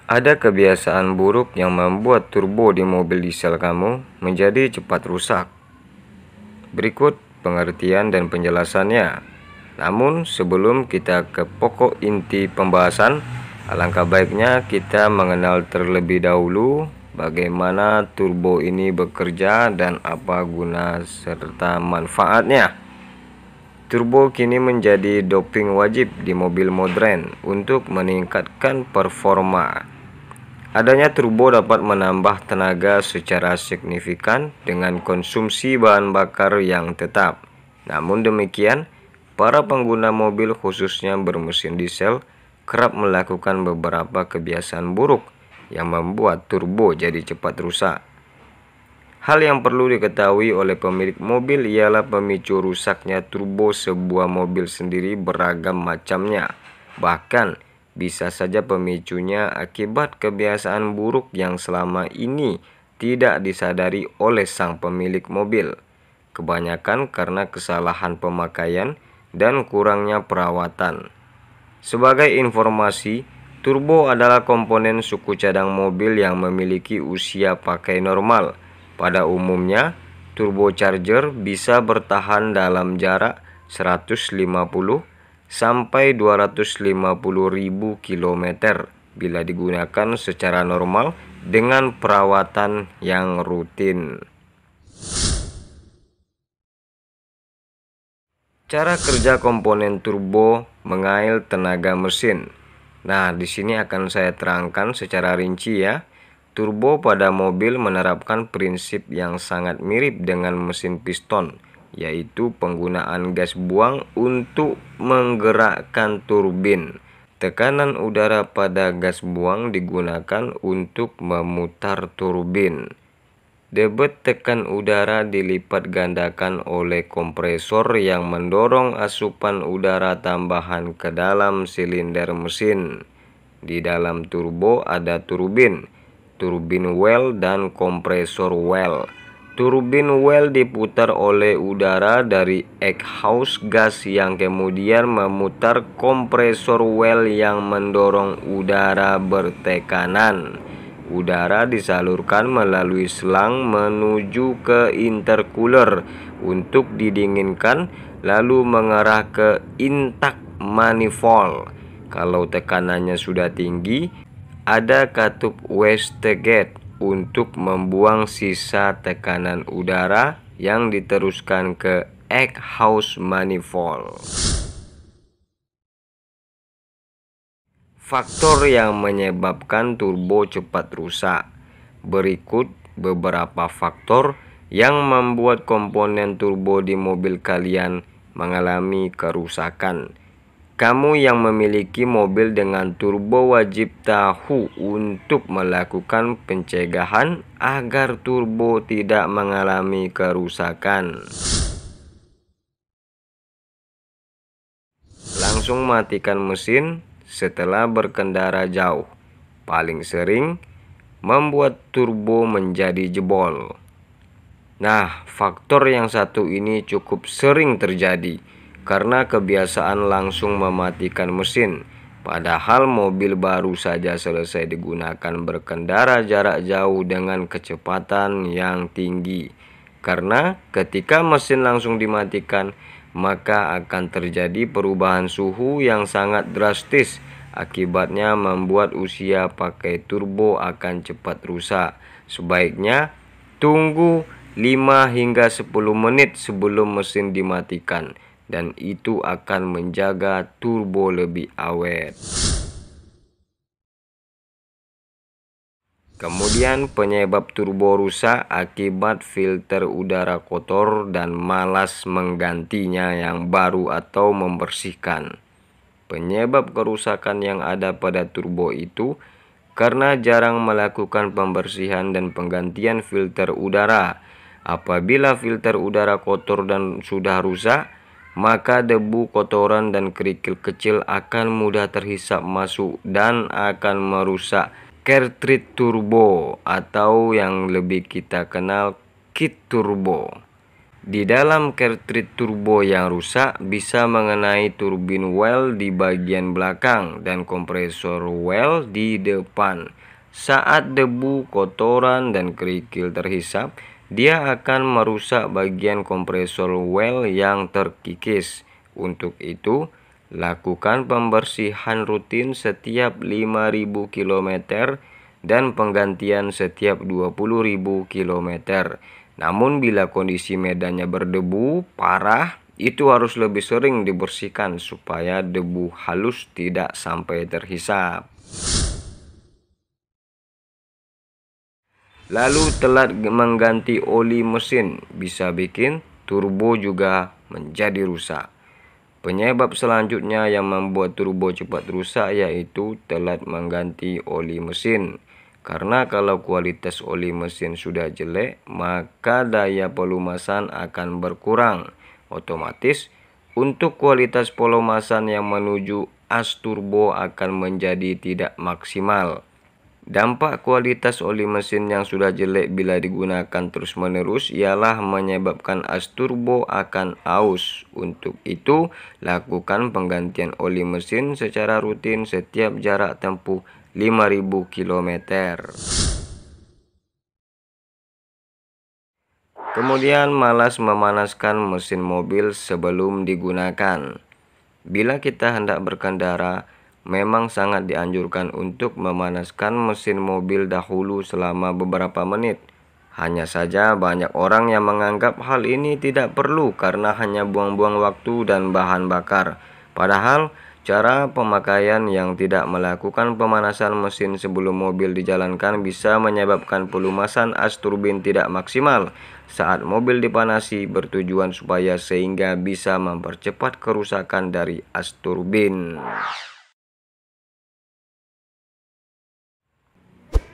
Ada kebiasaan buruk yang membuat turbo di mobil diesel kamu menjadi cepat rusak. Berikut pengertian dan penjelasannya. Namun sebelum kita ke pokok inti pembahasan, alangkah baiknya kita mengenal terlebih dahulu bagaimana turbo ini bekerja dan apa guna serta manfaatnya. Turbo kini menjadi doping wajib di mobil modern untuk meningkatkan performa. Adanya turbo dapat menambah tenaga secara signifikan dengan konsumsi bahan bakar yang tetap. Namun demikian, para pengguna mobil khususnya bermesin diesel kerap melakukan beberapa kebiasaan buruk yang membuat turbo jadi cepat rusak. Hal yang perlu diketahui oleh pemilik mobil ialah pemicu rusaknya turbo sebuah mobil sendiri beragam macamnya. Bahkan bisa saja pemicunya akibat kebiasaan buruk yang selama ini tidak disadari oleh sang pemilik mobil. Kebanyakan karena kesalahan pemakaian dan kurangnya perawatan. Sebagai informasi, turbo adalah komponen suku cadang mobil yang memiliki usia pakai normal. Pada umumnya, turbocharger bisa bertahan dalam jarak 150 sampai 250.000 km bila digunakan secara normal dengan perawatan yang rutin. Cara kerja komponen turbo mengail tenaga mesin. Nah, di sini akan saya terangkan secara rinci ya. Turbo pada mobil menerapkan prinsip yang sangat mirip dengan mesin piston, yaitu penggunaan gas buang untuk menggerakkan turbin. Tekanan udara pada gas buang digunakan untuk memutar turbin. Debit tekan udara dilipat gandakan oleh kompresor yang mendorong asupan udara tambahan ke dalam silinder mesin. Di dalam turbo ada turbin well dan kompresor well. Turbin well diputar oleh udara dari exhaust gas yang kemudian memutar kompresor well yang mendorong udara bertekanan. Udara disalurkan melalui selang menuju ke intercooler untuk didinginkan, lalu mengarah ke intake manifold. Kalau tekanannya sudah tinggi, ada katup wastegate untuk membuang sisa tekanan udara yang diteruskan ke exhaust manifold. Faktor yang menyebabkan turbo cepat rusak. Berikut beberapa faktor yang membuat komponen turbo di mobil kalian mengalami kerusakan. Kamu yang memiliki mobil dengan turbo wajib tahu untuk melakukan pencegahan agar turbo tidak mengalami kerusakan. Langsung matikan mesin setelah berkendara jauh. Paling sering membuat turbo menjadi jebol. Nah, faktor yang satu ini cukup sering terjadi karena kebiasaan langsung mematikan mesin, padahal mobil baru saja selesai digunakan berkendara jarak jauh dengan kecepatan yang tinggi. Karena ketika mesin langsung dimatikan, maka akan terjadi perubahan suhu yang sangat drastis. Akibatnya membuat usia pakai turbo akan cepat rusak. Sebaiknya tunggu 5 hingga 10 menit sebelum mesin dimatikan, dan itu akan menjaga turbo lebih awet. Kemudian penyebab turbo rusak akibat filter udara kotor dan malas menggantinya yang baru atau membersihkan. Penyebab kerusakan yang ada pada turbo itu karena jarang melakukan pembersihan dan penggantian filter udara. Apabila filter udara kotor dan sudah rusak, maka debu, kotoran, dan kerikil kecil akan mudah terhisap masuk dan akan merusak cartridge turbo atau yang lebih kita kenal kit turbo. Di dalam cartridge turbo yang rusak bisa mengenai turbin well di bagian belakang dan kompresor well di depan. Saat debu, kotoran, dan kerikil terhisap, dia akan merusak bagian kompresor well yang terkikis. Untuk itu, lakukan pembersihan rutin setiap 5.000 km dan penggantian setiap 20.000 km. Namun bila kondisi medannya berdebu parah, itu harus lebih sering dibersihkan supaya debu halus tidak sampai terhisap. Lalu telat mengganti oli mesin bisa bikin turbo juga menjadi rusak. Penyebab selanjutnya yang membuat turbo cepat rusak yaitu telat mengganti oli mesin. Karena kalau kualitas oli mesin sudah jelek, maka daya pelumasan akan berkurang. Otomatis, untuk kualitas pelumasan yang menuju as turbo akan menjadi tidak maksimal. Dampak kualitas oli mesin yang sudah jelek bila digunakan terus-menerus ialah menyebabkan as turbo akan aus. Untuk itu, lakukan penggantian oli mesin secara rutin setiap jarak tempuh 5.000 km. Kemudian malas memanaskan mesin mobil sebelum digunakan. Bila kita hendak berkendara, memang sangat dianjurkan untuk memanaskan mesin mobil dahulu selama beberapa menit. Hanya saja banyak orang yang menganggap hal ini tidak perlu karena hanya buang-buang waktu dan bahan bakar. Padahal, cara pemakaian yang tidak melakukan pemanasan mesin sebelum mobil dijalankan bisa menyebabkan pelumasan as turbin tidak maksimal saat mobil dipanasi, bertujuan supaya sehingga bisa mempercepat kerusakan dari as turbin.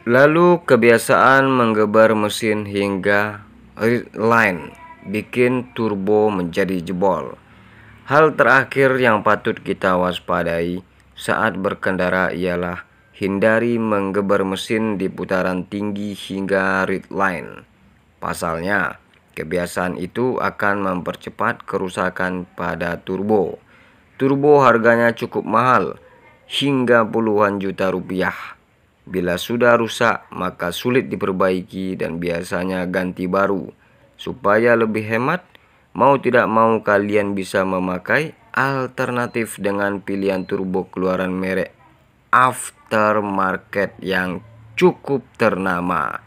Lalu kebiasaan menggeber mesin hingga redline bikin turbo menjadi jebol. Hal terakhir yang patut kita waspadai saat berkendara ialah hindari menggeber mesin di putaran tinggi hingga redline. Pasalnya, kebiasaan itu akan mempercepat kerusakan pada turbo. Turbo harganya cukup mahal, hingga puluhan juta rupiah. Bila sudah rusak, maka sulit diperbaiki dan biasanya ganti baru. Supaya lebih hemat, mau tidak mau kalian bisa memakai alternatif dengan pilihan turbo keluaran merek aftermarket yang cukup ternama.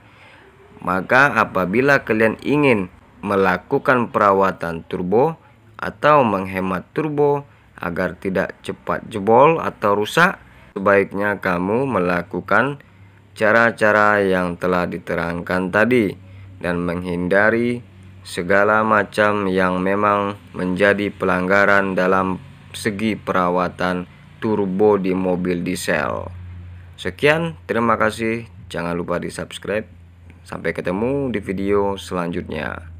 Maka apabila kalian ingin melakukan perawatan turbo atau menghemat turbo agar tidak cepat jebol atau rusak, sebaiknya kamu melakukan cara-cara yang telah diterangkan tadi dan menghindari segala macam yang memang menjadi pelanggaran dalam segi perawatan turbo di mobil diesel. Sekian, terima kasih. Jangan lupa di subscribe. Sampai ketemu di video selanjutnya.